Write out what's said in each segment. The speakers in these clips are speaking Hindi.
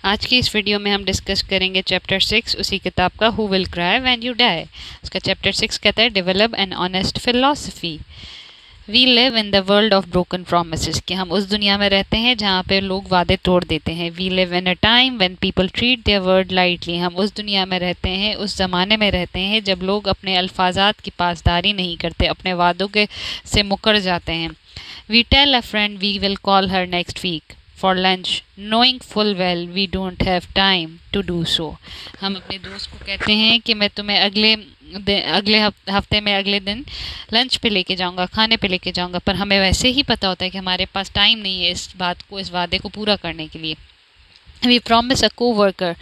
आज की इस वीडियो में हम डिस्कस करेंगे चैप्टर 6 उसी किताब का who will cry when you die. उसका चैप्टर 6 कहता है develop an honest philosophy. We live in the world of broken promises, कि हम उस दुनिया में रहते हैं जहाँ पे लोग वादे तोड़ देते हैं। We live in a time when people treat their word lightly, हम उस दुनिया में रहते हैं, उस ज़माने में रहते हैं जब लोग अपने अल्फाजात की पासदारी नहीं करते, अपने वादों के से मुकर जाते हैं। We tell a friend we will call her next week for lunch knowing full well we don't have time to do so। हम अपने दोस्त को कहते हैं कि मैं तुम्हें अगले हफ्ते में अगले दिन लंच पे लेके जाऊंगा, खाने पे लेके जाऊंगा, पर हमें वैसे ही पता होता है कि हमारे पास टाइम नहीं है इस वादे को पूरा करने के लिए। We promise a co-worker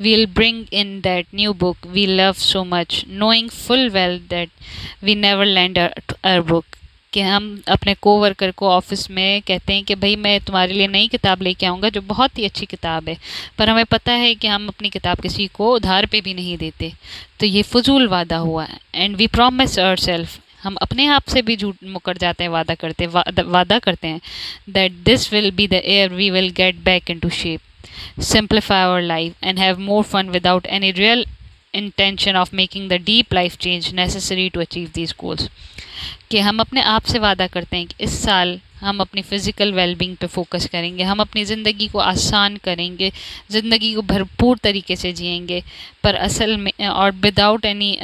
we'll bring in that new book we love so much knowing full well that we never lend our book। कि हम अपने कोवर्कर को ऑफिस में कहते हैं कि भाई मैं तुम्हारे लिए नई किताब लेके आऊँगा जो बहुत ही अच्छी किताब है, पर हमें पता है कि हम अपनी किताब किसी को उधार पे भी नहीं देते, तो ये फजूल वादा हुआ। एंड वी प्रॉमिस आवरसेल्फ, हम अपने आप से भी झूठ मुकर जाते हैं, वादा करते हैं that this will be the year we will get back into shape, simplify our life and have more fun without any real intention of making the deep life change necessary to achieve these goals। कि हम अपने आप से वादा करते हैं कि इस साल हम अपनी फ़िज़िकल वेलबींग पे फोकस करेंगे, हम अपनी ज़िंदगी को आसान करेंगे, ज़िंदगी को भरपूर तरीके से जिएंगे, पर असल में और विदाउट एनी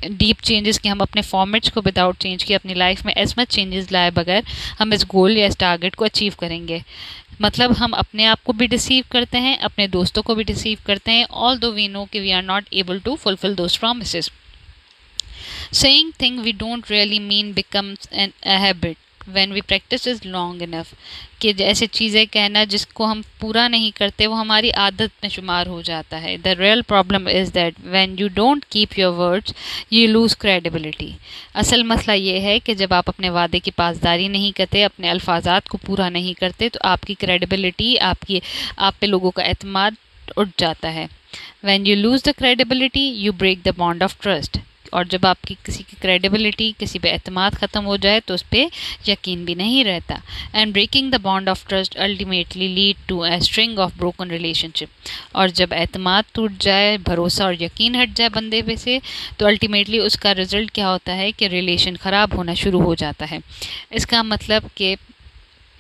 डीप चेंजेस, कि हम अपने फॉर्मेट्स को विदाउट चेंज किए अपनी लाइफ में एज मच चेंजेस लाए बगैर हम इस गोल या इस टारगेट को अचीव करेंगे। मतलब हम अपने आप को भी डिसीव करते हैं, अपने दोस्तों को भी डिसीव करते हैं, ऑल दो वी नो कि we are not able to fulfil those promises. Saying thing we don't really mean becomes a habit when we practice is long enough। कि ऐसे चीज़ें कहना जिसको हम पूरा नहीं करते वो हमारी आदत में शुमार हो जाता है। The real problem is that when you don't keep your words you lose credibility। असल मसला ये है कि जब आप अपने वादे की पासदारी नहीं करते, अपने अल्फाजात को पूरा नहीं करते, तो आपकी क्रेडिबिलिटी, आप पे लोगों का एतमाद उठ जाता है। When you lose the credibility you break the bond of trust। और जब आपकी किसी की क्रेडिबिलिटी, किसी पे एतमाद ख़त्म हो जाए तो उस पर यकीन भी नहीं रहता। And breaking the bond of trust ultimately lead to a string of broken relationship. और जब एतमाद टूट जाए, भरोसा और यकीन हट जाए बंदे पे से, तो अल्टीमेटली उसका रिज़ल्ट क्या होता है कि रिलेशन ख़राब होना शुरू हो जाता है। इसका मतलब कि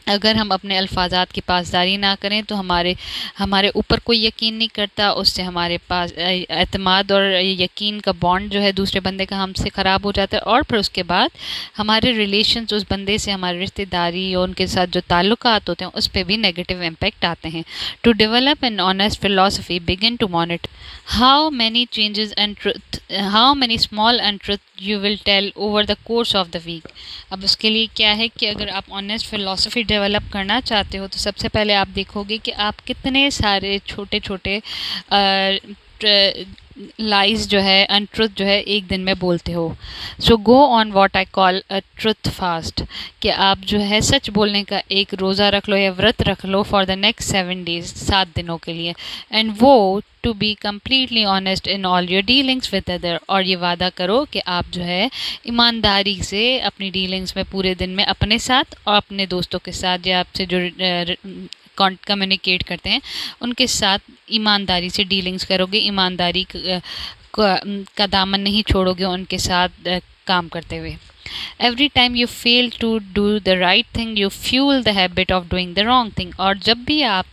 अगर हम अपने अल्फाजात की पासदारी ना करें तो हमारे ऊपर कोई यकीन नहीं करता, उससे हमारे पास एतमाद और यकीन का बॉन्ड जो है दूसरे बंदे का हमसे ख़राब हो जाता है, और फिर उसके बाद हमारे रिलेशंस उस बंदे से, हमारी रिश्तेदारी और उनके साथ जो ताल्लुकात होते हैं उस पर भी नेगेटिव इम्पैक्ट आते हैं। To develop an honest philosophy begin to monitor how many changes and truth, how many small and truth you will tell over the course of the week. अब उसके लिए क्या है कि अगर आप ऑनेस्ट फिलॉसफी डेवलप करना चाहते हो तो सबसे पहले आप देखोगे कि आप कितने सारे छोटे छोटे लाइज जो है, अनट्रुथ जो है एक दिन में बोलते हो। So go on what I call a truth fast, कि आप जो है सच बोलने का एक रोज़ा रख लो या व्रत रख लो फॉर द नेक्स्ट 7 डेज, 7 दिनों के लिए। And vow to be completely honest in all your dealings with other, और ये वादा करो कि आप जो है ईमानदारी से अपनी डीलिंग्स में पूरे दिन में अपने साथ और अपने दोस्तों के साथ या आपसे जो कम्युनिकेट करते हैं उनके साथ ईमानदारी से डीलिंग्स करोगे, ईमानदारी का दामन नहीं छोड़ोगे उनके साथ काम करते हुए। Every time you fail to do the right thing you fuel the habit of doing the wrong thing. और जब भी आप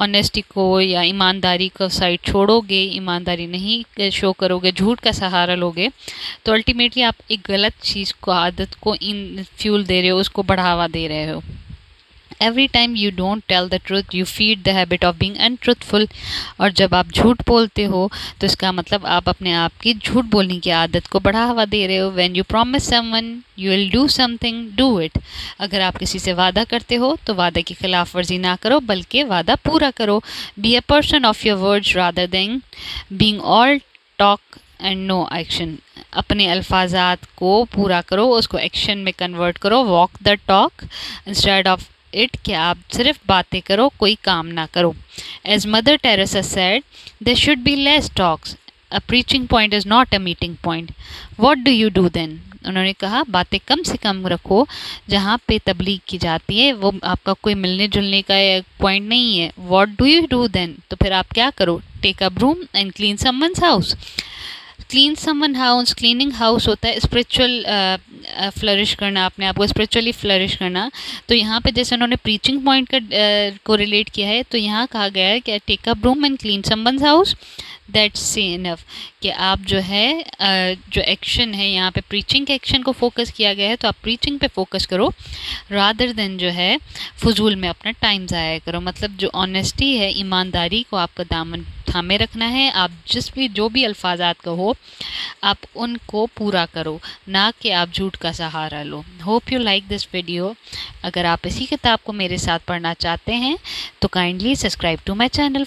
ऑनेस्टी को या ईमानदारी को साइड छोड़ोगे, ईमानदारी नहीं शो करोगे, झूठ का सहारा लोगे, तो अल्टीमेटली आप एक गलत चीज़ को, आदत को फ्यूल दे रहे हो, उसको बढ़ावा दे रहे हो। Every time you don't tell the truth you feed the habit of being untruthful. और जब आप झूठ बोलते हो तो इसका मतलब आप अपने आप की झूठ बोलने की आदत को बढ़ावा दे रहे हो। When you promise someone you will do something, do it. अगर आप किसी से वादा करते हो तो वादे की खिलाफ वर्जी ना करो, बल्कि वादा पूरा करो। Be a person of your words rather than being all talk and no action. अपने अल्फाजात को पूरा करो, उसको एक्शन में कन्वर्ट करो। Walk the talk instead of it, कि आप सिर्फ बातें करो, कोई काम ना करो। As Mother Teresa said, there should be less talks, a preaching point is not a meeting point. What do you do then? उन्होंने कहा बातें कम से कम रखो, जहाँ पे तबलीग की जाती है वो आपका कोई मिलने जुलने का पॉइंट नहीं है। What do you do then, तो फिर आप क्या करो, take a broom and clean someone's house. Clean someone house, cleaning house होता है स्पिरिचुअल फ्लरिश करना, अपने आप को स्पिरिचुअली फ्लरिश करना। तो यहाँ पे जैसे उन्होंने प्रीचिंग पॉइंट का को रिलेट किया है, तो यहाँ कहा गया है कि take a broom and clean someone's house, that's enough. कि आप जो है जो एक्शन है यहाँ पे प्रीचिंग के एक्शन को फोकस किया गया है, तो आप प्रीचिंग पे फोकस करो रादर देन जो है फजूल में अपना टाइम ज़ाया करो। मतलब जो ऑनेस्टी है, ईमानदारी को आपका दामन थामे रखना है। आप जो भी अल्फाजात कहो आप उनको पूरा करो, ना कि आप झूठ का सहारा लो। Hope you like this video. अगर आप इसी किताब को मेरे साथ पढ़ना चाहते हैं तो kindly subscribe to my channel.